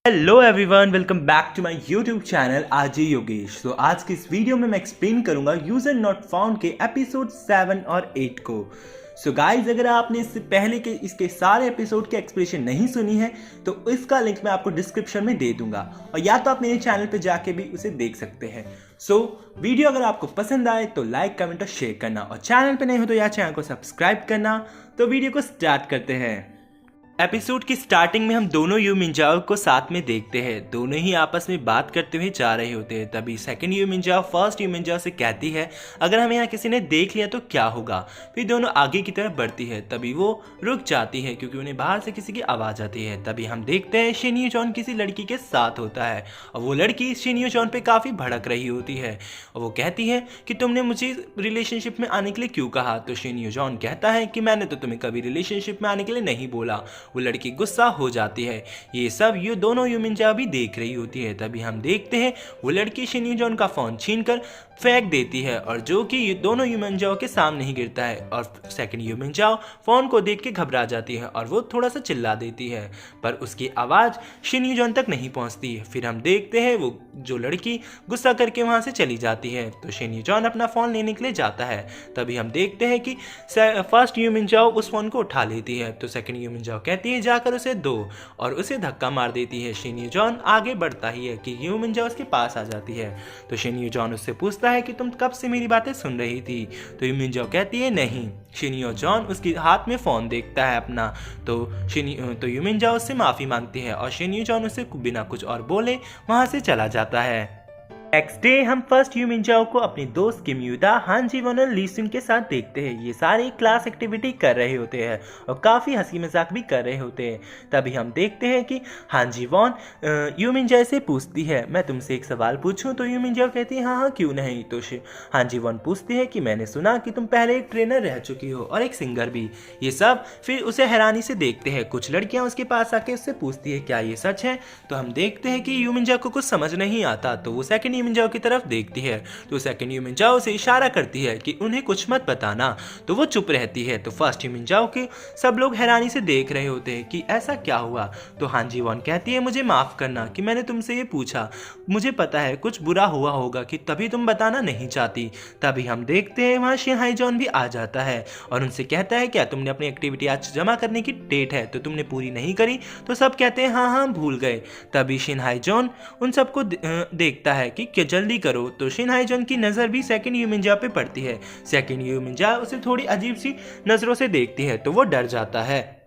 Hello everyone, welcome back to my YouTube channel RJ Yogesh. तो आज की इस वीडियो में मैं एक्सप्लेन करूंगा यूजर नॉट फाउंड के एपिसोड 7 और 8 को। सो गाइज, अगर आपने इससे पहले के इसके सारे एपिसोड के एक्सप्लेनेशन नहीं सुनी है तो इसका लिंक मैं आपको डिस्क्रिप्शन में दे दूंगा, और या तो आप मेरे चैनल पे जाके भी उसे देख सकते हैं। सो वीडियो अगर आपको पसंद आए तो लाइक, कमेंट और शेयर करना, और चैनल पे नहीं हो तो यार चैनल को सब्सक्राइब करना। तो वीडियो को स्टार्ट करते हैं। एपिसोड की स्टार्टिंग में हम दोनों यू मिंजाओ को साथ में देखते हैं। दोनों ही आपस में बात करते हुए जा रहे होते हैं। तभी सेकंड यू मिंजाओ फर्स्ट यू मिंजाओ से कहती है, अगर हमें यहाँ किसी ने देख लिया तो क्या होगा। फिर दोनों आगे की तरफ बढ़ती है। तभी वो रुक जाती है क्योंकि उन्हें बाहर से किसी की आवाज़ आती है। तभी हम देखते हैं शिन यू जॉन किसी लड़की के साथ होता है, और वो लड़की शिन यू जॉन पे काफ़ी भड़क रही होती है। और वो कहती है कि तुमने मुझे रिलेशनशिप में आने के लिए क्यों कहा। तो शिन यू जॉन कहता है कि मैंने तो तुम्हें कभी रिलेशनशिप में आने के लिए नहीं बोला। वो लड़की गुस्सा हो जाती है। ये सब ये दोनों यू मिंजाओ भी देख रही होती है। तभी हम देखते हैं वो लड़की शिन यू जॉन का फोन छीनकर फेंक देती है, और जो कि ये दोनों यू मिंजाओ के सामने ही गिरता है। और सेकंड यू मिंजाओ फोन को देख के घबरा जाती है और वो थोड़ा सा चिल्ला देती है, पर उसकी आवाज़ शिन यू जॉन तक नहीं पहुंचती है। फिर हम देखते हैं वो जो लड़की गुस्सा करके वहां से चली जाती है। तो शिन यू जॉन अपना फ़ोन लेने के लिए जाता है। तभी हम देखते हैं कि फर्स्ट यू मिंजाओ उस फ़ोन को उठा लेती है। तो सेकंड यू मिंजाओ कहती है जाकर उसे दो, और उसे धक्का मार देती है। शिन यू जॉन आगे बढ़ता ही है कि यू मिंजाओ उसके पास आ जाती है। तो शिन यू जॉन उससे पूछता है कि तुम कब से मेरी बातें सुन रही थी। तो यू मिंजाओ कहती है नहीं। शिन यू जॉन उसके हाथ में फ़ोन देखता है अपना। तो यू मिंजाओ उससे माफ़ी मांगती है, और शिन यू जॉन उसे बिना कुछ और बोले वहाँ से चला जाता है। नेक्स्ट डे हम फर्स्ट यू मिंजाओ को अपने दोस्त किम यूदा, हान जी वॉन और ली सुन के साथ देखते हैं। ये सारे क्लास एक्टिविटी कर रहे होते हैं और काफ़ी हंसी मजाक भी कर रहे होते हैं। तभी हम देखते हैं कि हान जी वॉन यू मिंजाओ से पूछती है, मैं तुमसे एक सवाल पूछूं। तो यू मिंजाओ कहती है हाँ हाँ क्यों नहीं। तो हान जी वॉन पूछती है कि मैंने सुना कि तुम पहले एक ट्रेनर रह चुकी हो और एक सिंगर भी। ये सब फिर उसे हैरानी से देखते हैं। कुछ लड़कियां उसके पास आके उससे पूछती है क्या ये सच है। तो हम देखते हैं कि यू मिंजाओ को कुछ समझ नहीं आता। तो वो सेकंड यू मिंजाओ की तरफ देखती है। तो सेकंड यू मिंजाओ से इशारा करती है कि उन्हें कुछ मत बताना। तो वो चुप रहती है। तो फर्स्ट यू मिंजाओ के सब लोग हैरानी से देख रहे होते हैं कि ऐसा क्या हुआ। तो हान जी वॉन कहती है मुझे माफ करना कि मैंने तुमसे ये पूछा, मुझे पता है कुछ बुरा हुआ होगा कि तभी तुम बताना नहीं चाहती। तभी हम देखते हैं वहाँ शिन हाई जॉन भी आ जाता है और उनसे कहता है क्या तुमने अपनी एक्टिविटी आज जमा करने की डेट है तो तुमने पूरी नहीं करी। तो सब कहते हैं हाँ हाँ भूल गए। तभी शिन हाई जॉन उन सबको देखता है कि क्या जल्दी करो। तो शिन हाई जॉन की नज़र भी सेकंड यू मिंजाओ पे पड़ती है। सेकंड यू मिंजाओ उसे थोड़ी अजीब सी नज़रों से देखती है तो वो डर जाता है।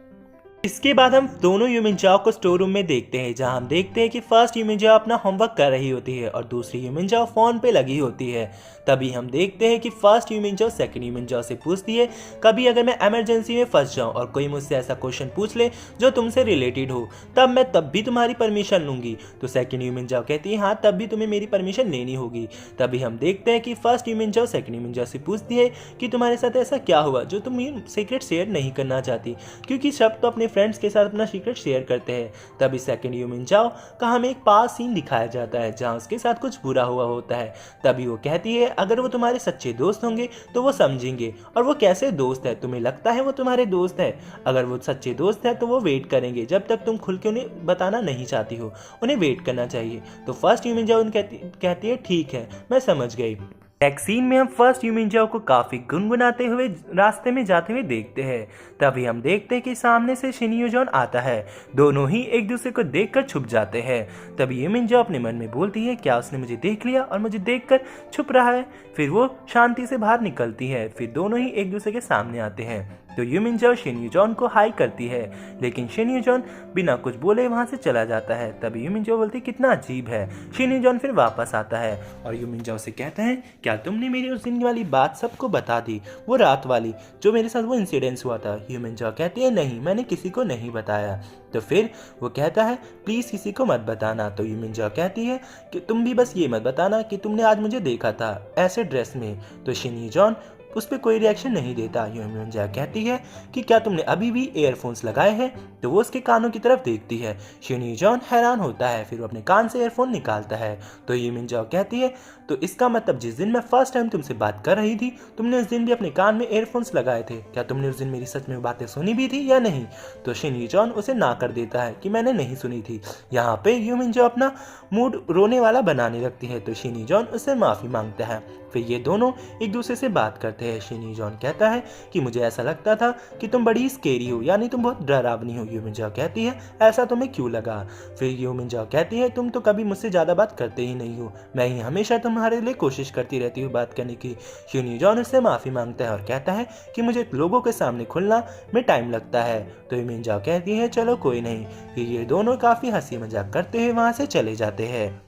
इसके बाद हम दोनों यू मिंजाओ को स्टोर रूम में देखते हैं, जहां हम देखते हैं कि फर्स्ट यू मिंजाओ अपना होमवर्क कर रही होती है और दूसरी यू मिंजाओ फ़ोन पे लगी होती है। तभी हम देखते हैं कि फर्स्ट यू मिंजाओ सेकंड यू मिंजाओ से पूछती है कभी अगर मैं इमरजेंसी में फंस जाऊं और कोई मुझसे ऐसा क्वेश्चन पूछ ले जो तुमसे रिलेटेड हो तब भी तुम्हारी परमिशन लूंगी। तो सेकंड यू मिंजाओ कहती है हाँ तब भी तुम्हें मेरी परमिशन लेनी होगी। तभी हम देखते हैं कि फर्स्ट यू मिंजाओ सेकंड यू मिंजाओ से पूछती है कि तुम्हारे साथ ऐसा क्या हुआ जो तुम ये सीक्रेट शेयर नहीं करना चाहती, क्योंकि सब तो अपने फ्रेंड्स के साथ अपना सीक्रेट शेयर करते हैं। तभी सेकंड यू मिंजाओ का हमें एक पास सीन दिखाया जाता है जहां उसके साथ कुछ बुरा हुआ होता है। तभी वो कहती है अगर वो तुम्हारे सच्चे दोस्त होंगे तो वो समझेंगे। और वो कैसे दोस्त है, तुम्हें लगता है वो तुम्हारे दोस्त है? अगर वो सच्चे दोस्त है तो वो वेट करेंगे जब तक तुम खुल के उन्हें बताना नहीं चाहती हो, उन्हें वेट करना चाहिए। तो फर्स्ट यू मिंजाओ कहती है ठीक है मैं समझ गई। नेक्स्ट सीन में हम फर्स्ट यू मिंजाओ को काफी गुनगुनाते हुए रास्ते में जाते हुए देखते हैं। तभी हम देखते हैं कि सामने से शिन यू जॉन आता है। दोनों ही एक दूसरे को देखकर छुप जाते हैं। तभी यू मिंजाओ अपने मन में बोलती है क्या उसने मुझे देख लिया और मुझे देखकर छुप रहा है। फिर वो शांति से बाहर निकलती है। फिर दोनों ही एक दूसरे के सामने आते हैं। तो यू मिंजाओ शिन यू जॉन को हाई करती है, लेकिन शिन यू जॉन बिना कुछ बोले वहां से चला जाता है। तभी यू मिंजाओ बोलती कितना अजीब है। शिन यू जॉन फिर वापस आता है और यू मिंजाओ से कहता है क्या तुमने मेरी उस दिन वाली बात सबको बता दी, वो रात वाली जो मेरे साथ वो इंसिडेंस हुआ था। यू मिंजाओ कहती है नहीं मैंने किसी को नहीं बताया। तो फिर वो कहता है प्लीज़ किसी को मत बताना। तो यू मिंजाओ कहती है कि तुम भी बस ये मत बताना कि तुमने आज मुझे देखा था ऐसे ड्रेस में। तो शिन यू जॉन उस पर कोई रिएक्शन नहीं देता। यूमिन जा कहती है कि क्या तुमने अभी भी ईयरफोन्स लगाए हैं, तो वो उसके कानों की तरफ देखती है। शिन यूजॉन हैरान होता है, फिर वो अपने कान से ईयरफोन निकालता है। तो यूमिन जाओ कहती है तो इसका मतलब जिस दिन मैं फर्स्ट टाइम तुमसे बात कर रही थी, तुमने उस दिन भी अपने कान में ईयरफोन्स लगाए थे, क्या तुमने उस दिन मेरी सच में बातें सुनी भी थी या नहीं? तो शिन यूजॉन उसे ना कर देता है कि मैंने नहीं सुनी थी। यहाँ पे यूमिन जो अपना मूड रोने वाला बनाने लगती है, तो शिन यूजॉन उससे माफ़ी मांगता है। फिर ये दोनों एक दूसरे से बात करते हैं। शिन यूजॉन कहता है कि मुझे ऐसा लगता था कि तुम बड़ी स्केरी हो, यानी तुम बहुत डरावनी हो। यूमिन जाओ कहती है ऐसा तुम्हें क्यों लगा? फिर यूमिन जाओ कहती है तुम तो कभी मुझसे ज़्यादा बात करते ही नहीं हो, मैं ही हमेशा तुम्हारे लिए कोशिश करती रहती हूँ बात करने की। शिन यूजॉन उससे माफ़ी मांगता है और कहता है कि मुझे लोगों के सामने खुलना में टाइम लगता है। तो यूमिन जाओ कहती है चलो कोई नहीं। फिर ये दोनों काफ़ी हंसी मजाक करते हुए वहाँ से चले जाते हैं।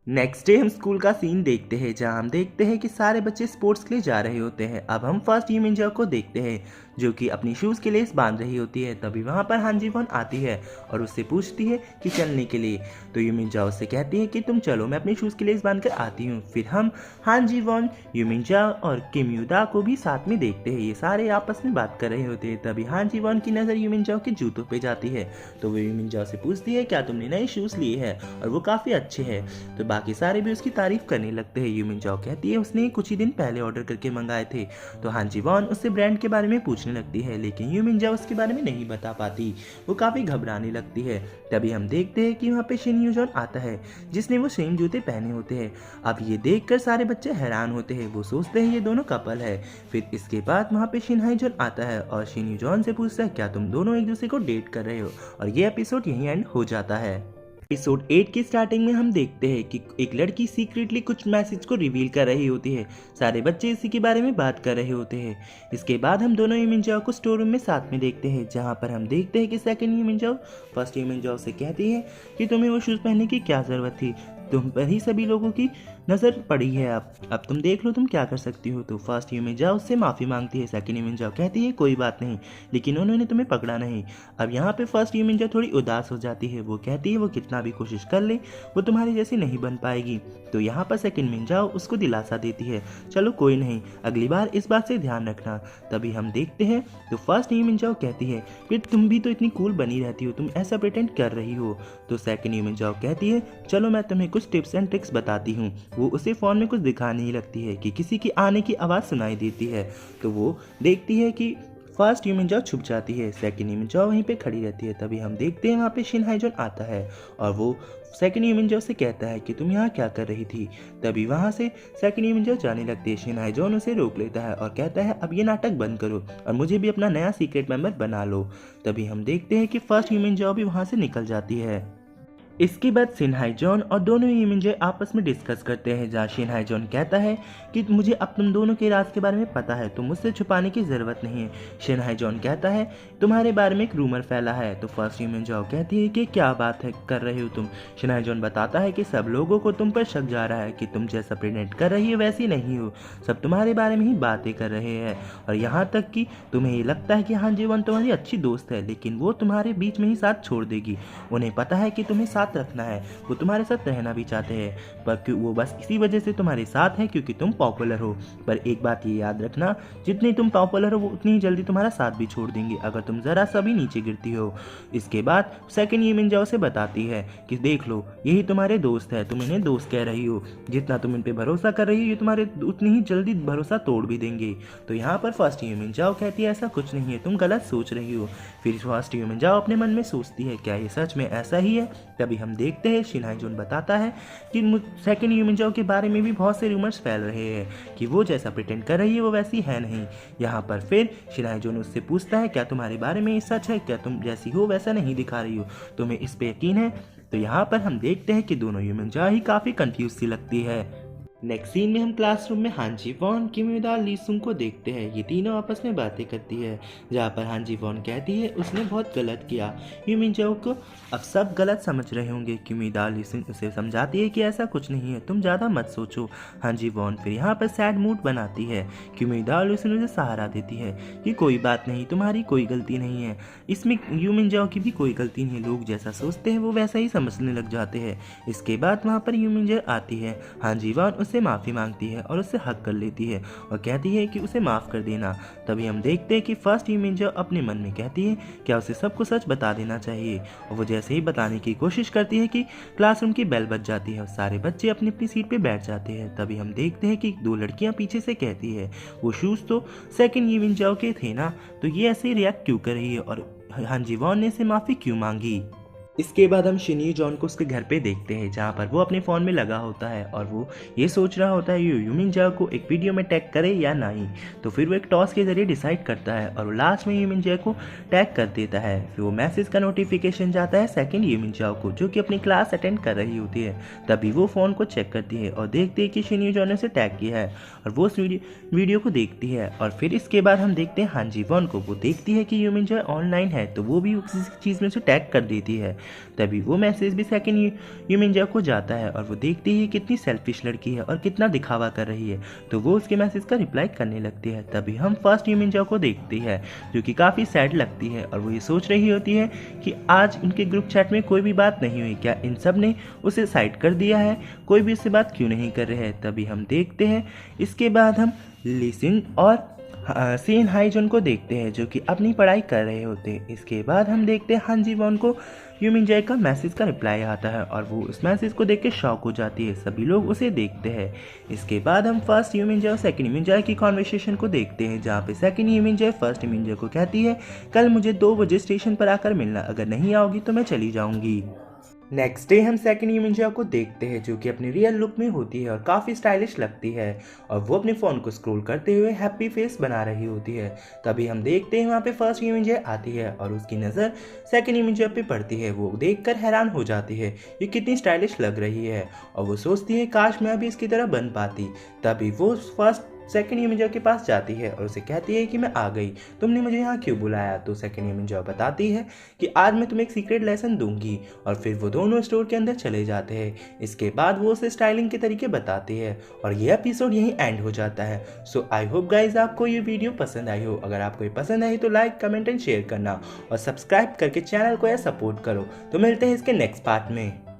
नेक्स्ट डे हम स्कूल का सीन देखते हैं, जहां हम देखते हैं कि सारे बच्चे स्पोर्ट्स के लिए जा रहे होते हैं। अब हम फर्स्ट यूमिन जाओ को देखते हैं जो कि अपनी शूज़ के लेस बांध रही होती है। तभी वहां पर हान जी वॉन आती है और उससे पूछती है कि चलने के लिए। तो यूमिन जाओ से कहती है कि तुम चलो, मैं अपनी शूज़ के लेस बांध कर आती हूँ। फिर हम हान जी वॉन, यूमिन जाओ और किम युदा को भी साथ में देखते हैं। ये सारे आपस में बात कर रहे होते हैं। तभी हान जी वॉन की नज़र यूमिन जाओ के जूतों पे जाती है, तो वो यूमिन जाओ से पूछती है क्या तुमने नए शूज़ लिए हैं और वो काफ़ी अच्छे हैं? तो बाकी सारे भी उसकी तारीफ करने लगते हैं। यूमिन जाओ कहती है उसने कुछ ही दिन पहले ऑर्डर करके मंगाए थे। तो हान जी वॉन उससे ब्रांड के बारे में पूछने लगती है, लेकिन यूमिन जाओ उसके बारे में नहीं बता पाती। वो काफ़ी घबराने लगती है। तभी हम देखते हैं कि वहाँ पे शिन यूजॉन आता है जिसने वो सेम जूते पहने होते हैं। अब ये देखकर सारे बच्चे हैरान होते हैं, वो सोचते हैं ये दोनों कपल है। फिर इसके बाद वहाँ पे शिन हाइजॉन आता है और शिन यूजॉन से पूछता है क्या तुम दोनों एक दूसरे को डेट कर रहे हो? और ये एपिसोड यहीं एंड हो जाता है। एपिसोड 8 की स्टार्टिंग में हम देखते हैं कि एक लड़की सीक्रेटली कुछ मैसेज को रिवील कर रही होती है। सारे बच्चे इसी के बारे में बात कर रहे होते हैं। इसके बाद हम दोनों यूमिन जाओ को स्टोर रूम में साथ में देखते हैं, जहां पर हम देखते हैं कि सेकंड यूमिन जाओ फर्स्ट यूमिन जाओ से कहती है कि तुम्हें वो शूज़ पहनने की क्या ज़रूरत थी, तुम पर ही सभी लोगों की नज़र पड़ी है। अब तुम देख लो तुम क्या कर सकती हो। तो फर्स्ट यूमिन जाओ उससे माफ़ी मांगती है। सेकंड यूमिन जाओ कहती है कोई बात नहीं, लेकिन उन्होंने तुम्हें पकड़ा नहीं। अब यहाँ पे फर्स्ट यूमिन जाओ थोड़ी उदास हो जाती है। वो कहती है वो कितना भी कोशिश कर ले वो तुम्हारी जैसी नहीं बन पाएगी। तो यहाँ पर सेकंड यूमिन जाओ उसको दिलासा देती है, चलो कोई नहीं, अगली बार इस बात से ध्यान रखना। तभी हम देखते हैं तो फर्स्ट यूमिन जाओ कहती है फिर तुम भी तो इतनी कूल बनी रहती हो, तुम ऐसा प्रिटेंड कर रही हो। तो सेकंड यूमिन जाओ कहती है चलो मैं तुम्हें कुछ टिप्स एंड ट्रिक्स बताती हूँ। वो उसे फ़ोन में कुछ दिखाने ही लगती है कि किसी की आने की आवाज़ सुनाई देती है। तो वो देखती है कि फर्स्ट यूमिन जाओ छुप जाती है, सेकंड यूमिन जाओ वहीं पे खड़ी रहती है। तभी हम देखते हैं वहाँ पे शिन हाइजॉन आता है और वो सेकंड यूमिन जाओ से कहता है कि तुम यहाँ क्या कर रही थी। तभी वहाँ से सेकंड यूमिन जाओ जाने लगती है। शिन हाइजॉन उसे रोक लेता है और कहता है अब ये नाटक बंद करो और मुझे भी अपना नया सीक्रेट मेंबर बना लो। तभी हम देखते हैं कि फर्स्ट यूमिन जाओ भी वहाँ से निकल जाती है। इसके बाद शिन हाइजॉन और दोनों यूमिन जाओ आपस में डिस्कस करते हैं, जहाँ शिन हाइजॉन कहता है कि मुझे अब तुम दोनों के राज के बारे में पता है, तो मुझसे छुपाने की ज़रूरत नहीं है। शिन हाइजॉन कहता है तुम्हारे बारे में एक रूमर फैला है। तो फर्स्ट यूमिन जाओ कहती है कि क्या बात है कर रहे हो तुम। शिन हाइजॉन बताता है कि सब लोगों को तुम पर शक जा रहा है कि तुम जैसा प्रेजेंट कर रही हो वैसी नहीं हो, सब तुम्हारे बारे में ही बातें कर रहे हैं। और यहाँ तक कि तुम्हें ये लगता है कि हान जी वॉन तुम्हारी अच्छी दोस्त है, लेकिन वो तुम्हारे बीच में ही साथ छोड़ देगी। उन्हें पता है कि तुम्हें रखना है, वो तुम्हारे साथ रहना भी चाहते हैं, पर वो बस इसी वजह से तुम्हारे साथ है क्योंकि तुम पॉपुलर हो। पर एक बात ये याद रखना, जितनी तुम पॉपुलर हो वो उतनी ही जल्दी तुम्हारा साथ भी छोड़ देंगे अगर तुम जरा सा भी नीचे गिरती हो। इसके बाद सेकंड यूमिन जाओ से बताती है कि देख लो यही तुम्हारे दोस्त है, तुम इन्हें दोस्त कह रही हो, जितना तुम इन पे भरोसा कर रही हो ये तुम्हारे उतनी ही जल्दी भरोसा तोड़ भी देंगे। तो यहाँ पर फर्स्ट यूमिन जाओ कहती है ऐसा कुछ नहीं है, तुम गलत सोच रही हो। फिर फर्स्ट यूमिन जाओ अपने मन में सोचती है क्या ये सच में ऐसा ही है। तभी हम देखते हैं शिन हाइजॉन बताता है कि सेकंड यूमिन जाओ के बारे में भी बहुत से रूमर्स फैल रहे हैं कि वो जैसा प्रिटेंड कर रही है वो वैसी है नहीं। यहाँ पर फिर शिन हाइजॉन उससे पूछता है क्या तुम्हारे बारे में ये सच है, क्या तुम जैसी हो वैसा नहीं दिखा रही हो, तुम्हें इस पे यकीन है। तो यहाँ पर हम देखते हैं कि दोनों यूमिन जाओ ही काफ़ी कंफ्यूज सी लगती है। नेक्स्ट सीन में हम क्लासरूम में हान जी वॉन, किम युदा, ली सुंग को देखते हैं। ये तीनों आपस में बातें करती है, जहाँ पर हान जी वॉन कहती है उसने बहुत गलत किया, यूमिन जाओ को अब सब गलत समझ रहे होंगे। किम युदा ली सुंग उसे समझाती है कि ऐसा कुछ नहीं है, तुम ज़्यादा मत सोचो। हान जी वॉन फिर यहाँ पर सैड मूड बनाती है। किम युदा ली सुंग उसे सहारा देती है कि कोई बात नहीं, तुम्हारी कोई गलती नहीं है, इसमें यूमिन जाओ की भी कोई गलती नहीं है, लोग जैसा सोचते हैं वो वैसा ही समझने लग जाते हैं। इसके बाद वहाँ पर यूमिन जाओ आती है। हान जी वॉन उससे माफ़ी मांगती है और उससे हक कर लेती है और कहती है कि उसे माफ़ कर देना। तभी हम देखते हैं कि फर्स्ट ह्यूमन अपने मन में कहती है क्या उसे सब कुछ सच बता देना चाहिए, और वो जैसे ही बताने की कोशिश करती है कि क्लासरूम की बेल बज जाती है और सारे बच्चे अपनी अपनी सीट पे बैठ जाते हैं। तभी हम देखते हैं कि दो लड़कियां पीछे से कहती है वो शूज़ तो सेकंड ह्यूमन के थे ना, तो ये ऐसे ही रिएक्ट क्यों कर रही है और हां जी वॉन ने से माफ़ी क्यों मांगी। इसके बाद हम शिन्यू जॉन को उसके घर पे देखते हैं जहाँ पर वो अपने फ़ोन में लगा होता है और वो ये सोच रहा होता है ह्यूमन जाओ को एक वीडियो में टैग करे या नहीं। तो फिर वो एक टॉस के जरिए डिसाइड करता है और वो लास्ट में ह्यूमन जाओ को टैग कर देता है। फिर वो मैसेज का नोटिफिकेशन जाता है सेकंड ह्यूमन जाओ को जो कि अपनी क्लास अटेंड कर रही होती है। तभी वो फ़ोन को चेक करती है और देखती है कि शिन्यू जॉन ने उसे टैग किया है और वो उस वीडियो को देखती है। और फिर इसके बाद हम देखते हैं हां जी वॉन को, वो देखती है कि ह्यूमन जाओ ऑनलाइन है तो वो भी किसी चीज़ में उसे टैग कर देती है। तभी वो मैसेज भी सेकंड ह्यूमन को जाता है और वो देखती है कितनी सेल्फिश लड़की है और कितना दिखावा कर रही है, तो वो उसके मैसेज का रिप्लाई करने लगती है। तभी हम फर्स्ट ह्यूमन को देखते हैं जो कि काफ़ी सैड लगती है और वो ये सोच रही होती है कि आज उनके ग्रुप चैट में कोई भी बात नहीं हुई, क्या इन सब ने उसे साइड कर दिया है, कोई भी उससे बात क्यों नहीं कर रहे हैं। तभी हम देखते हैं इसके बाद हम लिसिन और सीन हाईजन को देखते हैं जो कि अपनी पढ़ाई कर रहे होते हैं। इसके बाद हम देखते हैं हां जी वॉन को ह्यूमन जाय का मैसेज का रिप्लाई आता है और वो उस मैसेज को देख के शॉक हो जाती है। सभी लोग उसे देखते हैं। इसके बाद हम फर्स्ट ह्यूमन जाय और सेकंड ह्यूमन जाय की कॉन्वर्सेशन को देखते हैं जहाँ पे सेकंड ह्यूमन जाय फर्स्ट ह्यूमन जाय को कहती है कल मुझे 2 बजे स्टेशन पर आकर मिलना, अगर नहीं आओगी तो मैं चली जाऊंगी। नेक्स्ट डे हम सेकंड ह्यूमन को देखते हैं जो कि अपनी रियल लुक में होती है और काफ़ी स्टाइलिश लगती है और वो अपने फ़ोन को स्क्रॉल करते हुए हैप्पी फेस बना रही होती है। तभी हम देखते हैं वहाँ पे फर्स्ट ह्यूमन आती है और उसकी नज़र सेकंड ह्यूमन पे पड़ती है। वो देखकर हैरान हो जाती है ये कितनी स्टाइलिश लग रही है और वो सोचती है काश मैं भी इसकी तरह बन पाती। तभी वो फर्स्ट सेकंड ह्यूमन के पास जाती है और उसे कहती है कि मैं आ गई, तुमने मुझे यहाँ क्यों बुलाया। तो सेकंड ह्यूमन बताती है कि आज मैं तुम्हें एक सीक्रेट लेसन दूंगी और फिर वो दोनों स्टोर के अंदर चले जाते हैं। इसके बाद वो उसे स्टाइलिंग के तरीके बताती है और ये एपिसोड यहीं एंड हो जाता है। सो आई होप गाइज आपको ये वीडियो पसंद आई हो। अगर आपको ये पसंद आई तो लाइक कमेंट एंड शेयर करना और सब्सक्राइब करके चैनल को या सपोर्ट करो। तो मिलते हैं इसके नेक्स्ट पार्ट में।